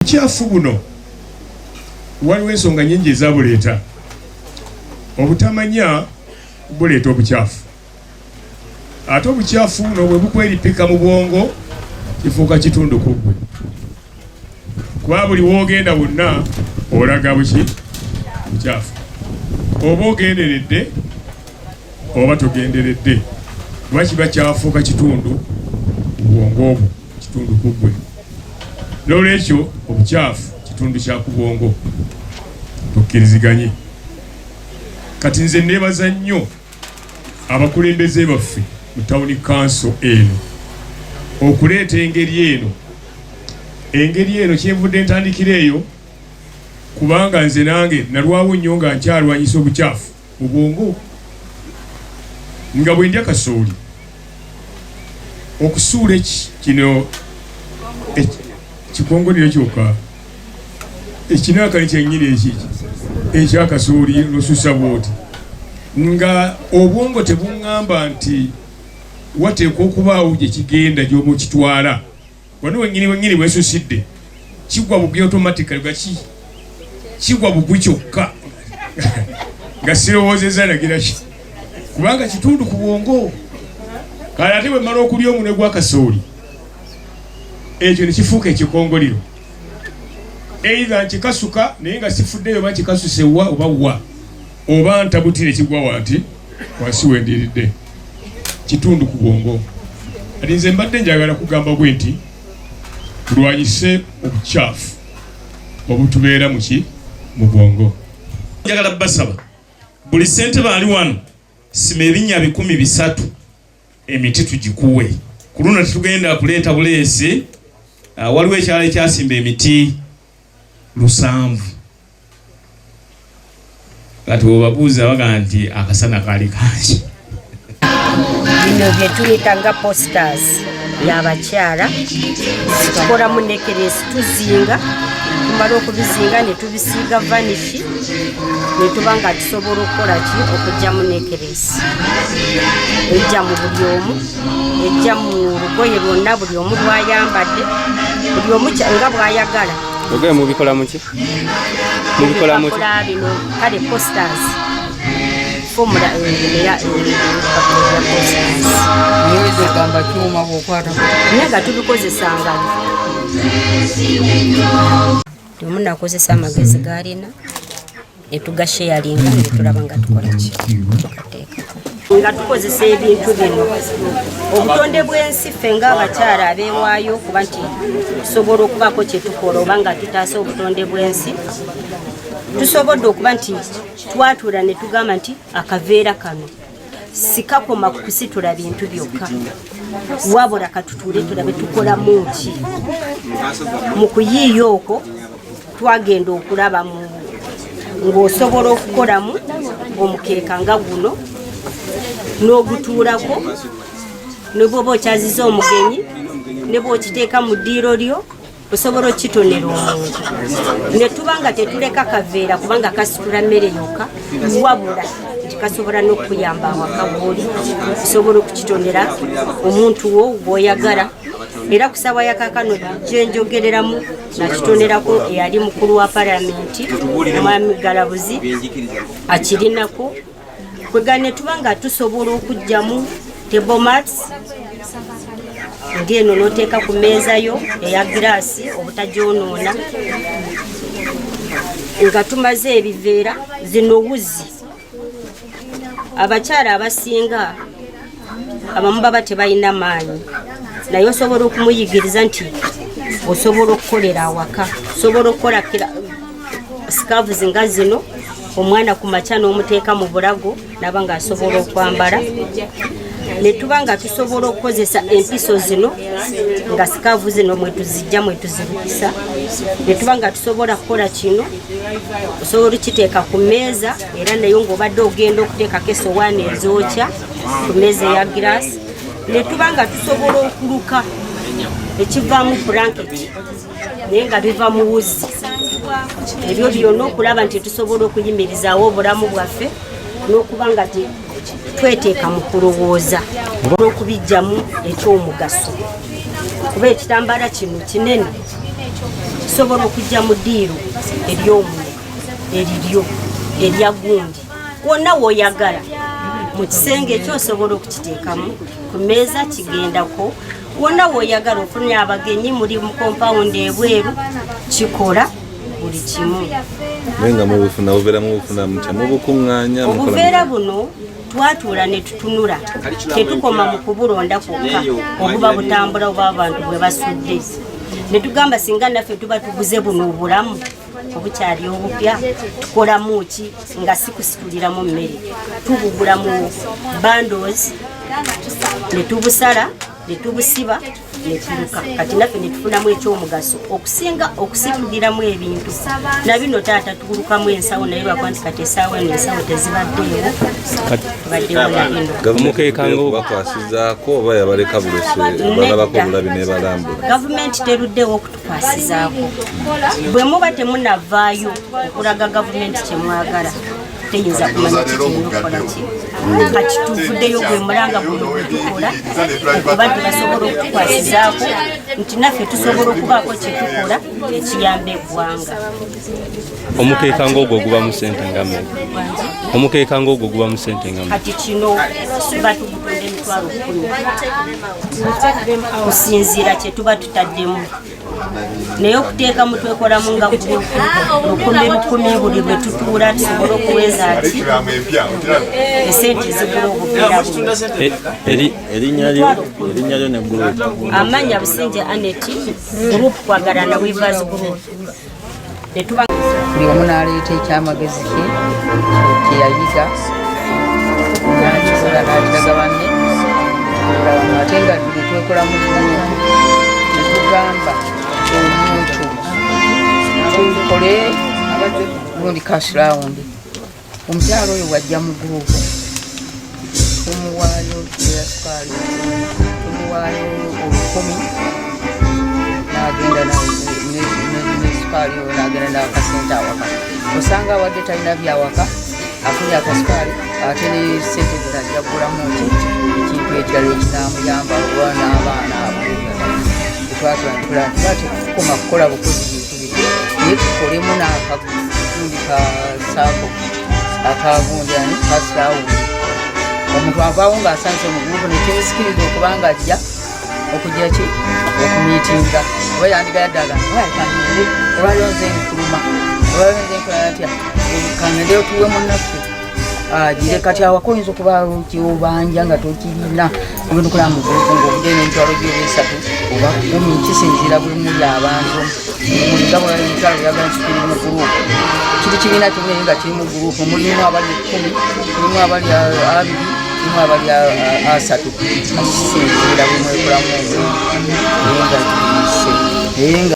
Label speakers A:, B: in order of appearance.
A: Obukyafu buno waliwo ensonga nnyingi ezabuleeta. Obutamanya buleeta obukyafu. Ate obukyafu buno bwe bukweripika mu bwongo kifuuka kitundu ku ggwe. Kuba buli w'ogenda wonna olaga buki bukyafu. Oba ogenderedde oba togenderedde kuba kiba kyafuuka kitundu ku bwongo obwo, kitundu ku ggwe. N'olwekyo obukyafu kitundu kya ku bwongo, tukkiriziganye. Kati nze neebaza nnyo abakulembeze baffe mu Town Council eno okuleeta engeri eno kyenvudde ntandikira eyo, kubanga nze nange nalwawo nnyo nga nkyalwanyisa obukyafu mu bwongo nga bwe ndya kasooli. Okusuula kino kikongolero kyokka ekinakali kyennyini ekyakasooli lususa bwoti, nga obwongo tebuŋŋamba nti wateekwa okubaawo gye kigenda gy'oba okitwala. Wano wennyini weesusidde kigwa bugwi automatically kigwa bugwi kyokka nga sirowoozezza nagira ki, kubanga kitundu ku bwongo. Kale ate bwe mmala okulya omunwe gwa kasooli ekyo ne kifuuka ekikongoliro, either nkikasuka naye nga sifuddeyo oba nkikasuse wa oba wa, oba ntabutire kigwa wanti wansi wendiridde, kitundu ku bwongo. Kati nze mbadde njagala kugamba bwe nti tulwanyise obukyafu obutubeera mu bwongo.
B: Njagala basaba buli ssentebe ali wano sima ebinnya 300 emiti tugikuwe. Ku luno tetugenda kuleeta buleesi. Waliwo ekyalo ekyasimba emiti 700. Kati obabuuza baga nti akasana kaali kangi.
C: Bino bye tuyita nga posters y'abakyala, tukolamu nekeresi, tuzinga, tumala okubizinga ne tubisiiga vanishi, ne tuba nga tusobola okukola ki okujjamu nekeresi. Ejja mu buli omu, ejja mu lugoye lwonna buli omu lwayambadde, buli omu nga bw'ayagala.
D: Oge mubikola muki? Mubikola muki?
C: Bino kale posters. Formula ya posters.
E: Niweze gamba kyuma bwokwata.
C: Nega tubikozesanga. Tumu nakozesa amagezi galina etugasharinga netulaba nga tukola ki tukateeka nga tukozesa ebintu bino. Obutonde bw'ensi ffe ng'abakyala abeewaayo kuba nti tusobola okubaako kye tukola oba nga tutaasa obutonde bw'ensi, tusobodde okuba nti twatuula ne tugamba nti akaveera kano sikakoma ku kusitula bintu byokka, wabula katutuule tulabe tukolamu ki. Mu kuyiiya okwo twagenda okulaba ng'osobola okukolamu omukeeka nga guno n'ogutuulako, ne bw'oba okyaziza omugenyi ne bw'okiteeka mu ddiiro lyo osobola okukitonera omuntu. Ne tuba nga tetuleka kaveera kubanga kasitula mmere yokka, wabula nti kasobola n'okuyamba awaka bw'oli, osobola okukitonera omuntu wo gw'oyagala. Era kusaba yakakano gye njogereramu nakitonerako eyali mukulu wa palamenti Mwami Galabuzi akirinako, kwegane tuba nga tusobola okujjamu table mats ng'eno n'oteeka ku mmeeza yo eya giraasi obutagyonoona, nga tumaze ebiveera zino wuzi. Abakyala abasinga abamu baba tebalina maanyi, naye osobola okumuyigiriza nti osobola okukolera awaka, osobola okukola scarves nga zino, omwana ku makya n'omuteeka mu bulago naba nga asobola okwambala. Ne tuba nga tusobola okukozesa empiso zino nga scarves zino mwe tuzijja mwe tuzirukisa. Ne tuba nga tusobola kukola kino, osobola okiteeka ku mmeeza era nayo ng'obadde ogenda okuteekako essowaani ezookya ku mmeeza eya giraasi. Ne tuba nga tusobola okuluka ekivaamu blanket naye nga biva mu wuzi. Ebyo byonna okulaba nti tusobola okuyimirizaawo obulamu bwaffe n'okuba nga tweteeka mu kulowooza n'okubijjamu eky'omugaso, kuba ekitambaala kino kinene. tusobola okujja mu ddiiro ery'omuno eriryo erya gundi wonna w'oyagala mu kisenge ekyosobola okukiteekamu ku mmeeza kigendako wonna w'oyagala ofunye abagenyi muri mu kompawundi ebweru kikola buli kimu
F: Menga mubufuna obera mubufuna mutya mubukuŋŋaanya
C: obuveera buno twatuula ne tutunula tetukoma mu kubulonda kwokka obuba butambula oba abantu bwe basudde ne tugamba singa naffe tuba tuguze buno obulamu obukyali obupya tukolamu ki nga si kusituliramu mmere tubugula mu bandos ne tubusala ne tubusiba ne tuluka kati naffe ne tufunamu ekyomugaso okusinga okusituliramu ebintu na bino taata tugulukamu ensawo naye lwakuba nti kati essaawa eno ensawo tezibaddeewo tubaddewo na bino
F: Gavumenti bakwasizaako oba yabaleka bulese balabako obulabi ne balambula
C: gavumenti teruddewo okutukwasizaako bwe muba temunavaayo okulaga gavumenti kyemwagala teyinza kumanya kikirina okukola ki kati tuvuddeyo gwe mulanga guno gwetukola okuba tebasobola okutukwasizaako nti naffe tusobola okubaako kyetukola ekiyamba eggwanga
D: omukeeka ng'ogwo guba mu ssente nga mmeka omukeeka ng'ogwo guba mu ssente nga mmeka
C: kati kino tuba tugutunda emitwalo 10 kusinziira kye tuba tutaddemu naye okuteekamu twekolamu nga lukumi buli bwe tutuula tusobola okuweza ati esente zigula obuveera buno
F: erinnya lyo ne gurupu
C: amanya Businje Aneti gurupu kwagalana Weavers Group netuba
E: buli omu n'aleeta ekyamagezi kye yayiga nakikola n'akiraga banne ate nga tuli twekola mu gurupu netugamba omuntu tukole gundi cash round omukyalo oyo wajja mu gurupu tumuwaayo ya sukaali tumuwaayo 10 n'agenda ne sukaali oyo n'agenda n'akasente awaka osanga awadde talina byawaka afunye akasukaali ate ne sente zinajja kugulamu ekintu ekirala ekinamuyamba oba n'abaana tukoma kukola bukozi bintu naye tukolemu n'akagundi ka saako akagundi ani kasirawundi omuntu avaawo ng'asanze mu gurupu nekimusikiriza okubanga ajja okugira ki okumiitinga oba yandigayadde agamba kangende olwaliwo nze nkuluma olwaliwo nze nkola atya kangende otuwe munnaffe agire kati awaka oyinza okuba kyobanja nga tokirina ogenda okulaba mu gurupu ng'obudde n'emitwalo gyoba 3 oba 10 kisinziira bwe muli abantu muliga emitwalo byagala kikiri mu gurupu kiri kibiina kimu nga kiri mu gurupu mulimu abali 10 mulimu abali 2 mulimu abali 3 kisinziira bwe mwekolamu naye nga